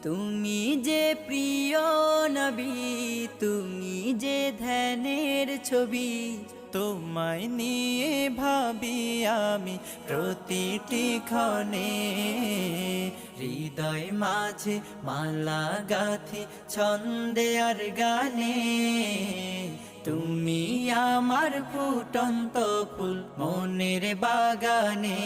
তুমি যে প্রিয় নবী, তুমি যে ধ্যানের ছবি, তোমায় নিয়ে ভাবি আমি প্রতিটি ক্ষণে। হৃদয় মাঝে মালা গাথি ছন্দে আর গানে, তুমি আমার ফুটন্ত ফুল মনের বাগানে।